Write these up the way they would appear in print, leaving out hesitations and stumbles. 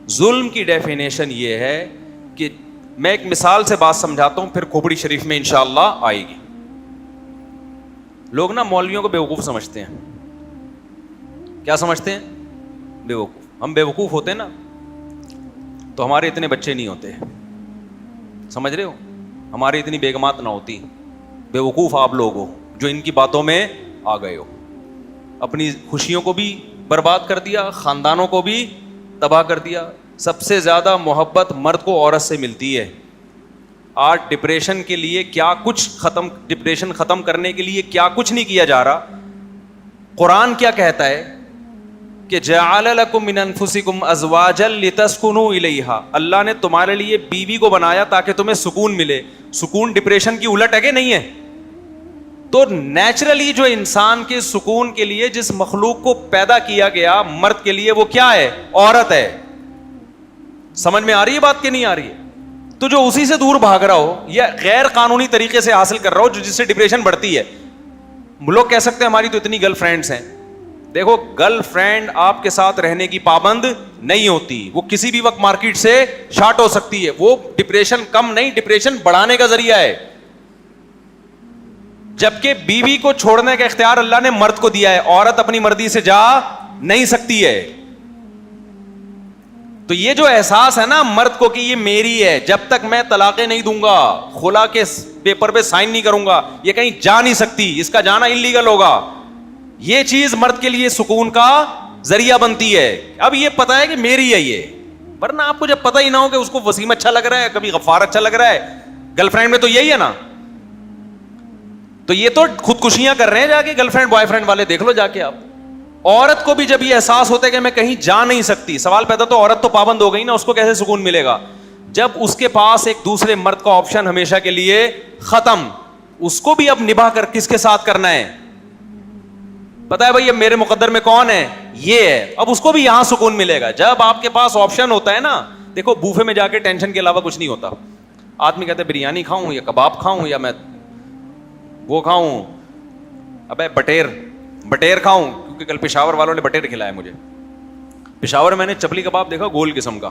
ظلم کی ڈیفینیشن یہ ہے کہ میں ایک مثال سے بات سمجھاتا ہوں, پھر کھوپڑی شریف میں انشاءاللہ آئے گی. لوگ نا مولویوں کو بیوقوف سمجھتے ہیں. کیا سمجھتے ہیں؟ بیوقوف. ہم بیوقوف ہوتے نا تو ہمارے اتنے بچے نہیں ہوتے, سمجھ رہے ہو, ہماری اتنی بیگمات نہ ہوتی. بیوقوف آپ لوگ ہو جو ان کی باتوں میں آ گئے ہو, اپنی خوشیوں کو بھی برباد کر دیا, خاندانوں کو بھی تباہ کر دیا. سب سے زیادہ محبت مرد کو عورت سے ملتی ہے. آج ڈپریشن کے لیے کیا کچھ ڈپریشن ختم کرنے کے لیے کیا کچھ نہیں کیا جا رہا. قرآن کیا کہتا ہے کہ جعل لکم من انفسکم ازواجا لتسکنوا الیہا, اللہ نے تمہارے لیے بیوی کو بنایا تاکہ تمہیں سکون ملے. سکون ڈپریشن کی الٹ ہے کہ نہیں ہے؟ تو نیچرلی جو انسان کے سکون کے لیے جس مخلوق کو پیدا کیا گیا مرد کے لیے, وہ کیا ہے؟ عورت ہے. سمجھ میں آ رہی ہے بات کہ نہیں آ رہی ہے؟ تو جو اسی سے دور بھاگ رہا ہو یا غیر قانونی طریقے سے حاصل کر رہا ہو, جس سے ڈپریشن بڑھتی ہے. لوگ کہہ سکتے ہیں ہماری تو اتنی گرل فرینڈز ہیں. دیکھو, گرل فرینڈ آپ کے ساتھ رہنے کی پابند نہیں ہوتی, وہ کسی بھی وقت مارکیٹ سے شارٹ ہو سکتی ہے. وہ ڈپریشن کم نہیں, ڈپریشن بڑھانے کا ذریعہ ہے. جبکہ بیوی کو چھوڑنے کا اختیار اللہ نے مرد کو دیا ہے, عورت اپنی مرضی سے جا نہیں سکتی ہے. تو یہ جو احساس ہے نا مرد کو کہ یہ میری ہے, جب تک میں طلاقیں نہیں دوں گا, خلا کے پیپر پہ سائن نہیں کروں گا, یہ کہیں جا نہیں سکتی, اس کا جانا انلیگل ہوگا. یہ چیز مرد کے لیے سکون کا ذریعہ بنتی ہے. اب یہ پتا ہے کہ میری ہے یہ, ورنہ آپ کو جب پتہ ہی نہ ہو کہ اس کو وسیم اچھا لگ رہا ہے, کبھی غفار اچھا لگ رہا ہے, گرل فرینڈ میں تو یہی ہے نا. تو یہ تو خودکشیاں کر رہے ہیں جا کے, گرل فرینڈ بوائے فرینڈ والے دیکھ لو جا کے آپ. عورت کو بھی جب یہ احساس ہوتا ہے کہ میں کہیں جا نہیں سکتی, سوال پیدا تو عورت تو پابند ہو گئی نا, اس کو کیسے سکون ملے گا جب اس کے پاس ایک دوسرے مرد کا آپشن ہمیشہ کے لیے ختم. اس کو بھی اب نبھا کر کس کے ساتھ کرنا ہے پتا ہے بھائی, اب میرے مقدر میں کون ہے, یہ ہے. اب اس کو بھی یہاں سکون ملے گا جب آپ کے پاس آپشن ہوتا ہے نا. دیکھو بوفے میں جا کے ٹینشن کے علاوہ کچھ نہیں ہوتا. آدمی کہتا ہے بریانی کھاؤں یا کباب کھاؤں یا میں وہ کھاؤں, ابے بٹیر کھاؤں, کیونکہ کل پشاور والوں نے بٹیر کھلایا مجھے. پشاور میں نے چپلی کباب دیکھا گول قسم کا.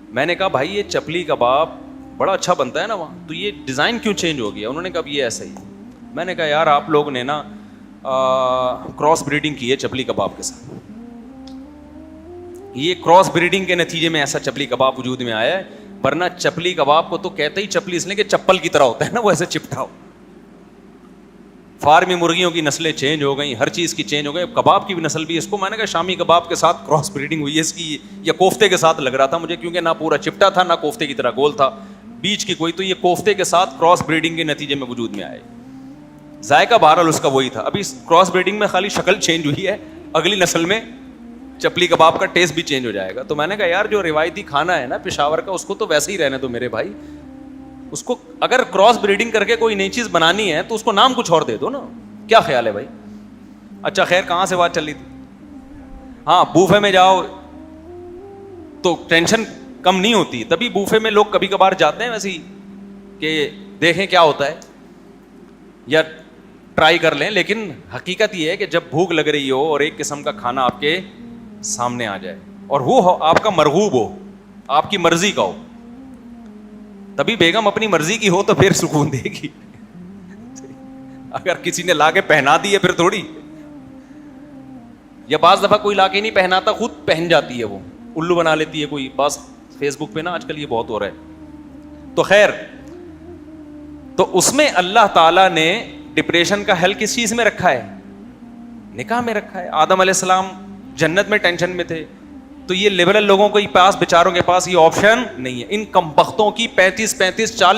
میں نے کہا بھائی یہ چپلی کباب بڑا اچھا بنتا ہے نا وہاں, تو یہ ڈیزائن کیوں چینج ہو گیا؟ انہوں نے کہا یہ ایسا ہی. میں نے کہا یار آپ لوگ نے نا کراس بریڈنگ کی ہے چپلی کباب کے ساتھ. یہ کراس بریڈنگ کے نتیجے میں ایسا چپلی کباب وجود میں آیا ہے, ورنہ چپلی کباب کو تو کہتے ہی چپلی اس لیے کہ چپل کی طرح ہوتا ہے نا, وہ ایسے چپٹا ہو. فارمی مرغیوں کی نسلیں چینج ہو گئی, ہر چیز کی چینج ہو گئی, کباب کی بھی نسل بھی. اس کو میں نے کہا شامی کباب کے ساتھ کراس بریڈنگ ہوئی ہے اس کی, یا کوفتے کے ساتھ لگ رہا تھا مجھے, کیونکہ نہ پورا چپٹا تھا نہ کوفتے کی طرح گول تھا, بیچ کی کوئی. تو یہ کوفتے کے ساتھ کراس بریڈنگ کے نتیجے میں وجود میں آئے. ذائقہ بہرحال اس کا وہی تھا. ابھی کراس بریڈنگ میں خالی شکل چینج ہوئی ہے, اگلی نسل میں چپلی کباب کا ٹیسٹ بھی چینج ہو جائے گا. تو میں نے کہا یار جو روایتی کھانا ہے نا پشاور کا, اس کو تو ویسے ہی رہنے دو میرے بھائی. اس کو اگر کراس بریڈنگ کر کے کوئی نئی چیز بنانی ہے تو اس کو نام کچھ اور دے دو نا. کیا خیال ہے بھائی؟ اچھا خیر, کہاں سے بات چل رہی تھی؟ ہاں, بوفے میں جاؤ تو ٹینشن کم نہیں ہوتی. تبھی بوفے میں لوگ کبھی کبھار جاتے ہیں ویسے ہی کہ دیکھیں کیا ہوتا ہے یا ٹرائی کر لیں. لیکن حقیقت یہ ہے کہ جب بھوک لگ رہی ہو اور ایک قسم کا کھانا آپ کے سامنے آ جائے اور وہ آپ کا مرغوب ہو, آپ کی مرضی کا ہو, تبھی بیگم اپنی مرضی کی ہو تو پھر سکون دے گی. اگر کسی نے لا کے پہنا دی ہے پھر تھوڑی, یا بعض دفعہ کوئی لا کے نہیں پہناتا, خود پہن جاتی ہے, وہ الو بنا لیتی ہے کوئی. بعض فیس بک پہ نا آج کل یہ بہت ہو رہا ہے. تو خیر, تو اس میں اللہ تعالیٰ نے ڈپریشن کا حل کس چیز میں رکھا ہے؟ نکاح میں رکھا ہے. آدم علیہ السلام جنت میں ٹینشن میں تھے, تو یہ لبرل لوگوں کے پاس, بیچاروں کے پاس یہ آپشن نہیں ہے. ان کمبختوں کی 35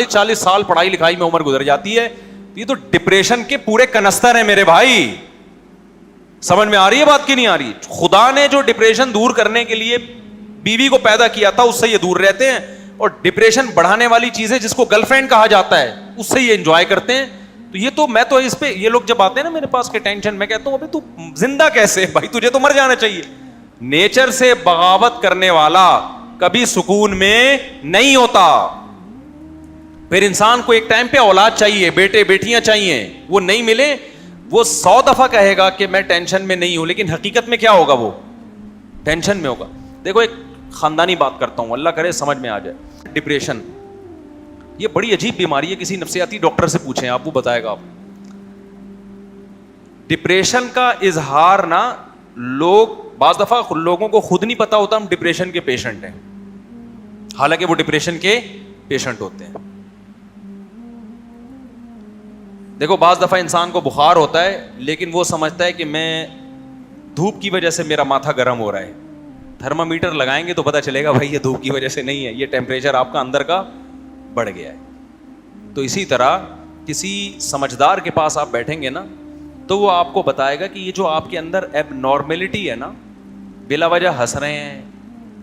40 سال پڑھائی لکھائی میں عمر گزر جاتی ہے. یہ تو ڈپریشن کے پورے کنستر ہیں میرے بھائی. سمجھ میں آ رہی ہے بات کی نہیں آ رہی؟ خدا نے جو ڈپریشن دور کرنے کے لیے بیوی کو پیدا کیا تھا, اس سے یہ دور رہتے ہیں. اور ڈپریشن بڑھانے والی چیزیں جس کو گرل فرینڈ کہا جاتا ہے, اس سے یہ انجوائے کرتے ہیں. تو یہ تو میں تو اس پہ, یہ لوگ جب آتے ہیں نا میرے پاس کہ ٹینشن, میں کہتا ہوں ابھی تو زندہ کیسے بھائی, تجھے تو مر جانا چاہیے. نیچر سے بغاوت کرنے والا کبھی سکون میں نہیں ہوتا. پھر انسان کو ایک ٹائم پہ اولاد چاہیے, بیٹے بیٹیاں چاہیے, وہ نہیں ملے وہ 100 دفعہ کہے گا کہ میں ٹینشن میں نہیں ہوں, لیکن حقیقت میں کیا ہوگا؟ وہ ٹینشن میں ہوگا. دیکھو ایک خاندانی بات کرتا ہوں, اللہ کرے سمجھ میں آ جائے. ڈپریشن یہ بڑی عجیب بیماری ہے, کسی نفسیاتی ڈاکٹر سے پوچھیں آپ, وہ بتائے گا آپ. ڈپریشن کا اظہار نا, لوگ بعض دفعہ لوگوں کو خود نہیں پتا ہوتا ہم ڈپریشن کے پیشنٹ ہیں, حالانکہ وہ ڈپریشن کے پیشنٹ ہوتے ہیں. دیکھو بعض دفعہ انسان کو بخار ہوتا ہے لیکن وہ سمجھتا ہے کہ میں دھوپ کی وجہ سے میرا ماتھا گرم ہو رہا ہے. تھرما میٹر لگائیں گے تو پتہ چلے گا بھائی یہ دھوپ کی وجہ سے نہیں ہے, یہ ٹیمپریچر آپ کا اندر کا بڑھ گیا ہے. تو اسی طرح کسی سمجھدار کے پاس آپ بیٹھیں گے نا تو وہ آپ کو بتائے گا کہ یہ جو آپ کے اندر ایب نارمیلٹی ہے نا, بلا وجہ ہنس رہے ہیں,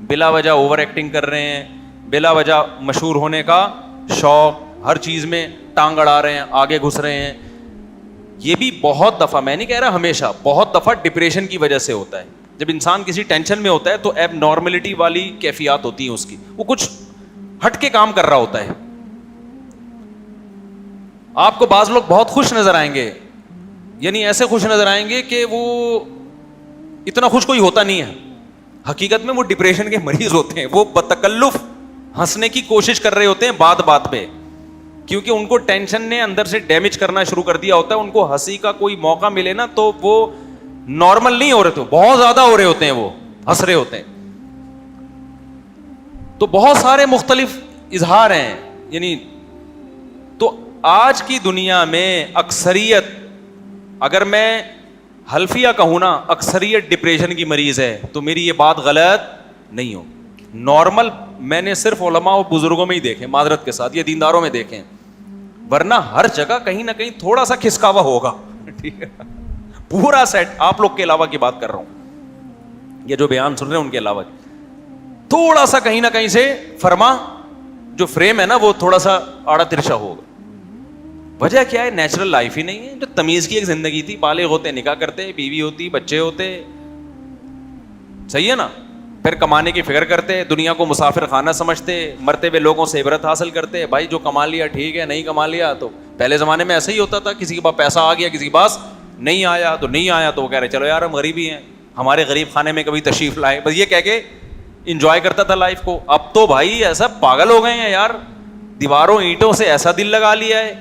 بلا وجہ اوور ایکٹنگ کر رہے ہیں, بلا وجہ مشہور ہونے کا شوق, ہر چیز میں ٹانگ اڑا رہے ہیں, آگے گھس رہے ہیں, یہ بھی بہت دفعہ, میں نہیں کہہ رہا ہمیشہ, بہت دفعہ ڈپریشن کی وجہ سے ہوتا ہے. جب انسان کسی ٹینشن میں ہوتا ہے تو ایب نارملٹی والی کیفیات ہوتی ہیں اس کی, وہ کچھ ہٹ کے کام کر رہا ہوتا ہے. آپ کو بعض لوگ بہت خوش نظر آئیں گے, یعنی ایسے خوش نظر آئیں گے کہ وہ اتنا خوش کوئی ہوتا نہیں ہے, حقیقت میں وہ ڈپریشن کے مریض ہوتے ہیں. وہ بتکلف ہنسنے کی کوشش کر رہے ہوتے ہیں بات بات پہ, کیونکہ ان کو ٹینشن نے اندر سے ڈیمیج کرنا شروع کر دیا ہوتا ہے. ان کو ہنسی کا کوئی موقع ملے نا تو وہ نارمل نہیں ہو رہے, تو بہت زیادہ ہو رہے ہوتے ہیں, وہ ہنس رہے ہوتے ہیں. تو بہت سارے مختلف اظہار ہیں. یعنی تو آج کی دنیا میں اکثریت, اگر میں حلفیہ کہوں نا, اکثریت ڈپریشن کی مریض ہے, تو میری یہ بات غلط نہیں ہو. نارمل میں نے صرف علماء و بزرگوں میں ہی دیکھے, معذرت کے ساتھ, یہ دینداروں میں دیکھیں, ورنہ ہر جگہ کہیں نہ کہیں تھوڑا سا کھسکاوا ہوگا. ٹھیک ہے, پورا سیٹ, آپ لوگ کے علاوہ کی بات کر رہا ہوں, یہ جو بیان سن رہے ہیں ان کے علاوہ, تھوڑا سا کہیں نہ کہیں سے فرما جو فریم ہے نا وہ تھوڑا سا آڑا ترچھا ہوگا. وجہ کیا ہے؟ نیچرل لائف ہی نہیں ہے. جو تمیز کی ایک زندگی تھی, بالغ ہوتے نکاح کرتے, بیوی ہوتی, بچے ہوتے, صحیح ہے نا, پھر کمانے کی فکر کرتے, دنیا کو مسافر خانہ سمجھتے, مرتے ہوئے لوگوں سے عبرت حاصل کرتے. بھائی جو کما لیا ٹھیک ہے, نہیں کما لیا تو پہلے زمانے میں ایسا ہی ہوتا تھا, کسی کے پاس پیسہ آ گیا, کسی کے پاس نہیں آیا تو نہیں آیا, تو وہ کہہ رہے چلو یار ہم غریب ہی ہیں, ہمارے غریب خانے میں کبھی تشریف لائے, بس یہ کہہ کے انجوائے کرتا تھا لائف کو. اب تو بھائی ایسا پاگل ہو گئے ہیں یار, دیواروں اینٹوں سے ایسا دل لگا لیا ہے,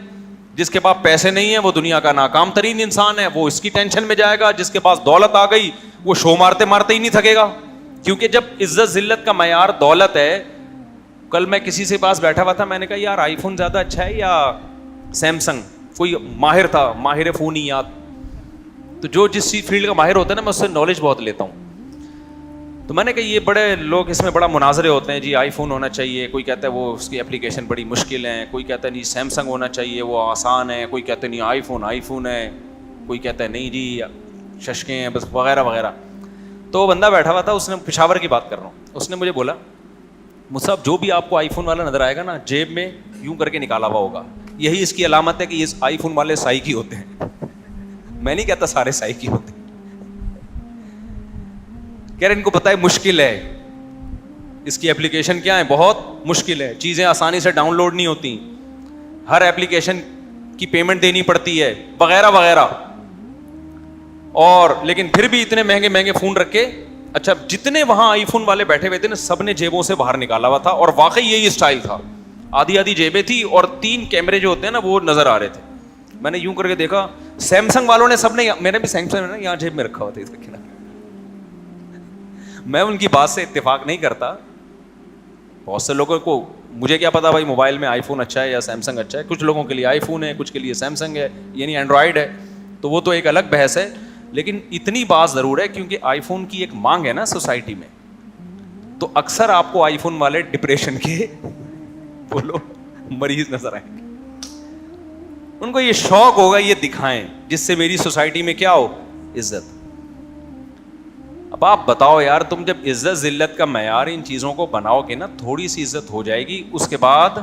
جس کے پاس پیسے نہیں ہیں وہ دنیا کا ناکام ترین انسان ہے, وہ اس کی ٹینشن میں جائے گا. جس کے پاس دولت آ گئی وہ شو مارتے مارتے ہی نہیں تھکے گا, کیونکہ جب عزت ذلت کا معیار دولت ہے. کل میں کسی سے پاس بیٹھا ہوا تھا, میں نے کہا یار آئی فون زیادہ اچھا ہے یا سیمسنگ؟ کوئی ماہر تھا, ماہر فونیات, تو جو جس فیلڈ کا ماہر ہوتا ہے نا میں اس سے نالج بہت لیتا ہوں. تو میں نے کہا یہ بڑے لوگ اس میں بڑا مناظرے ہوتے ہیں, جی آئی فون ہونا چاہیے, کوئی کہتا ہے وہ اس کی اپلیکیشن بڑی مشکل ہے, کوئی کہتا ہے نہیں سیمسنگ ہونا چاہیے وہ آسان ہے, کوئی کہتا ہے نہیں آئی فون ہے, کوئی کہتا ہے نہیں جی ششکیں ہیں بس, وغیرہ وغیرہ. تو وہ بندہ بیٹھا ہوا تھا, اس نے, پشاور کی بات کر رہا ہوں, اس نے مجھے بولا مصعب جو بھی آپ کو آئی فون والا نظر آئے گا نا جیب میں یوں کر کے نکالا ہوا ہوگا, یہی اس کی علامت ہے کہ یہ آئی فون والے سائی کی ہوتے ہیں. میں نہیں کہتا سارے سائی کی ہوتے ہیں, کہہ رہے ان کو پتہ ہے مشکل ہے, اس کی اپلیکیشن کیا ہے, بہت مشکل ہے, چیزیں آسانی سے ڈاؤن لوڈ نہیں ہوتی, ہر اپلیکیشن کی پیمنٹ دینی پڑتی ہے, وغیرہ وغیرہ. اور لیکن پھر بھی اتنے مہنگے مہنگے فون رکھ کے, اچھا جتنے وہاں آئی فون والے بیٹھے ہوئے تھے نا سب نے جیبوں سے باہر نکالا ہوا تھا, اور واقعی یہی اسٹائل تھا, آدھی آدھی جیبیں تھی اور 3 کیمرے جو ہوتے ہیں نا وہ نظر آ رہے تھے. میں نے یوں کر کے دیکھا, سیمسنگ والوں نے سب نے, میں نے بھی سیمسنگ نا یہاں جیب میں رکھا ہوا تھا اس کے کنارے. میں ان کی بات سے اتفاق نہیں کرتا, بہت سے لوگوں کو, مجھے کیا پتا بھائی موبائل میں آئی فون اچھا ہے یا سیمسنگ اچھا ہے, کچھ لوگوں کے لیے آئی فون ہے, کچھ کے لیے سیمسنگ ہے, یعنی اینڈرائڈ ہے, تو وہ تو ایک الگ بحث ہے. لیکن اتنی بات ضرور ہے کیونکہ آئی فون کی ایک مانگ ہے نا سوسائٹی میں, تو اکثر آپ کو آئی فون والے ڈپریشن کے بولو مریض نظر آئیں گے. ان کو یہ شوق ہوگا یہ دکھائیں جس سے میری سوسائٹی میں کیا ہو, عزت. اب آپ بتاؤ یار, تم جب عزت ذلت کا معیار ان چیزوں کو بناؤ گے نا, تھوڑی سی عزت ہو جائے گی, اس کے بعد